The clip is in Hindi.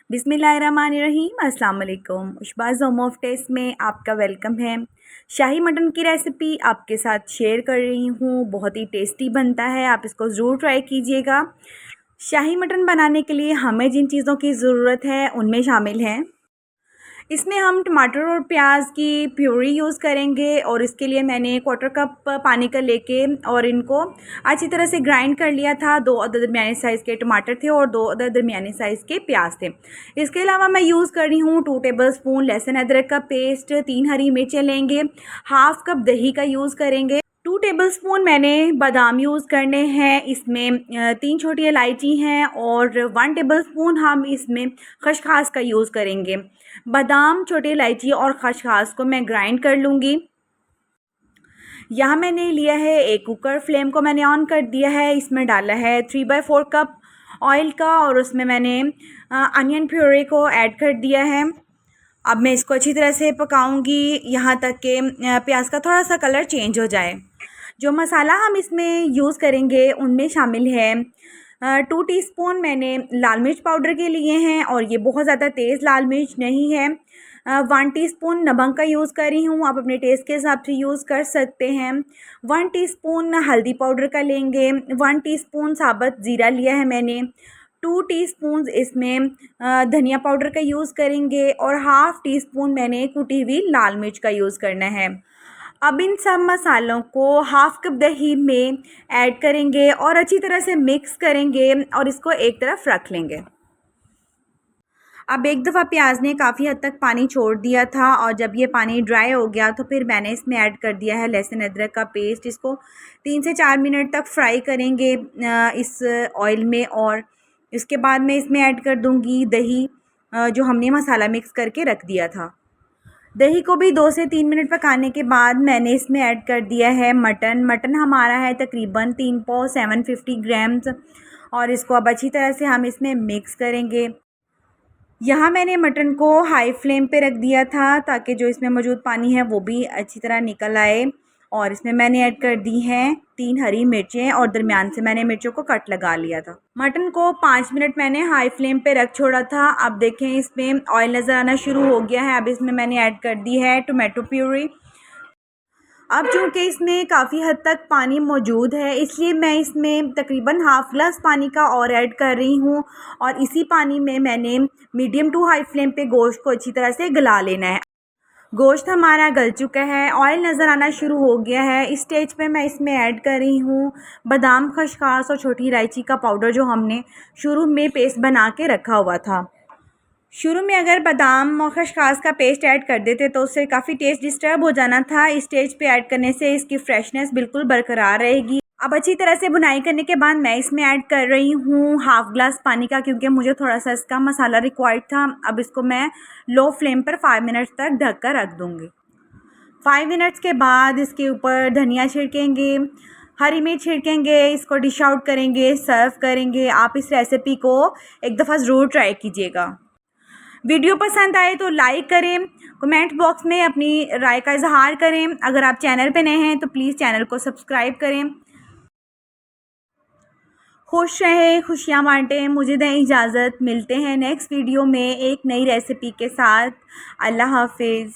बिस्मिल्लाहिर्रहमानिर्रहीम अस्सलाम वालेकुम। उशबाज़ होम ऑफ टेस्ट में आपका वेलकम है। शाही मटन की रेसिपी आपके साथ शेयर कर रही हूँ। बहुत ही टेस्टी बनता है, आप इसको ज़रूर ट्राई कीजिएगा। शाही मटन बनाने के लिए हमें जिन चीज़ों की ज़रूरत है उनमें शामिल हैं, इसमें हम टमाटर और प्याज की प्यूरी यूज़ करेंगे और इसके लिए मैंने क्वार्टर कप पानी का लेके और इनको अच्छी तरह से ग्राइंड कर लिया था। 2 अदद दरमियाने साइज़ के टमाटर थे और 2 अदद दरमियाने साइज़ के प्याज थे। इसके अलावा मैं यूज़ कर रही हूँ 2 टेबलस्पून लहसुन अदरक का पेस्ट, 3 हरी मिर्चें लेंगे, हाफ़ कप दही का यूज़ करेंगे। 2 टेबलस्पून मैंने बादाम यूज़ करने हैं, इसमें 3 छोटी इलायची हैं और 1 टेबलस्पून हम इसमें खसखस का यूज़ करेंगे। बादाम, छोटी इलायची और खसखस को मैं ग्राइंड कर लूँगी। यहाँ मैंने लिया है एक कुकर, फ्लेम को मैंने ऑन कर दिया है। इसमें डाला है 3/4 कप ऑयल का और उसमें मैंने अनियन प्यूरी को ऐड कर दिया है। अब मैं इसको अच्छी तरह से पकाऊंगी यहाँ तक कि प्याज का थोड़ा सा कलर चेंज हो जाए। जो मसाला हम इसमें यूज़ करेंगे उनमें शामिल है 2 टीस्पून मैंने लाल मिर्च पाउडर के लिए हैं और ये बहुत ज़्यादा तेज़ लाल मिर्च नहीं है। 1 टीस्पून नमक का यूज़ कर रही हूँ, आप अपने टेस्ट के हिसाब से यूज़ कर सकते हैं। 1 टीस्पून हल्दी पाउडर का लेंगे, 1 टीस्पून साबुत ज़ीरा लिया है मैंने, 2 टीस्पून इसमें धनिया पाउडर का यूज़ करेंगे और हाफ़ टी स्पून मैंने कुटी हुई लाल मिर्च का यूज़ करना है। अब इन सब मसालों को हाफ़ कप दही में ऐड करेंगे और अच्छी तरह से मिक्स करेंगे और इसको एक तरफ रख लेंगे। अब एक दफ़ा प्याज ने काफ़ी हद तक पानी छोड़ दिया था और जब ये पानी ड्राई हो गया तो फिर मैंने इसमें ऐड कर दिया है लहसुन अदरक का पेस्ट। इसको 3 से 4 मिनट तक फ्राई करेंगे इस ऑयल में और इसके बाद मैं इसमें ऐड कर दूँगी दही जो हमने मसाला मिक्स करके रख दिया था। दही को भी 2 से 3 मिनट पकाने के बाद मैंने इसमें ऐड कर दिया है मटन हमारा है तकरीबन 3 पाव 750 ग्राम्स और इसको अब अच्छी तरह से हम इसमें मिक्स करेंगे। यहाँ मैंने मटन को हाई फ्लेम पे रख दिया था ताकि जो इसमें मौजूद पानी है वो भी अच्छी तरह निकल आए और इसमें मैंने ऐड कर दी हैं 3 हरी मिर्चें और दरमियान से मैंने मिर्चों को कट लगा लिया था। मटन को 5 मिनट मैंने हाई फ्लेम पे रख छोड़ा था। अब देखें इसमें ऑयल नज़र आना शुरू हो गया है। अब इसमें मैंने ऐड कर दी है टोमेटो प्यूरी। अब चूँकि इसमें काफ़ी हद तक पानी मौजूद है इसलिए मैं इसमें तकरीबन हाफ़ ग्लास पानी का और ऐड कर रही हूँ और इसी पानी में मैंने मीडियम टू हाई फ्लेम पे गोश्त को अच्छी तरह से गला लेना है। गोश्त हमारा गल चुका है, ऑयल नज़र आना शुरू हो गया है। इस स्टेज पे मैं इसमें ऐड कर रही हूँ बादाम, खसखस और छोटी इलायची का पाउडर जो हमने शुरू में पेस्ट बना के रखा हुआ था। शुरू में अगर बादाम और खसखस का पेस्ट ऐड कर देते तो उससे काफ़ी टेस्ट डिस्टर्ब हो जाना था। इस स्टेज पे ऐड करने से इसकी फ्रेशनेस बिल्कुल बरकरार रहेगी। अब अच्छी तरह से भुनाई करने के बाद मैं इसमें ऐड कर रही हूँ हाफ़ ग्लास पानी का क्योंकि मुझे थोड़ा सा इसका मसाला रिक्वायर्ड था। अब इसको मैं लो फ्लेम पर 5 मिनट्स तक ढक कर रख दूँगी। 5 मिनट्स के बाद इसके ऊपर धनिया छिड़केंगे, हरी मिर्च छिड़केंगे, इसको डिश आउट करेंगे, सर्व करेंगे। आप इस रेसिपी को एक दफ़ा ज़रूर ट्राई कीजिएगा। वीडियो पसंद आए तो लाइक करें, कमेंट बॉक्स में अपनी राय का इजहार करें। अगर आप चैनल पे नए हैं तो प्लीज़ चैनल को सब्सक्राइब करें। खुश रहें, खुशियाँ बांटें। मुझे दें इजाज़त, मिलते हैं नेक्स्ट वीडियो में एक नई रेसिपी के साथ। अल्लाह हाफिज़।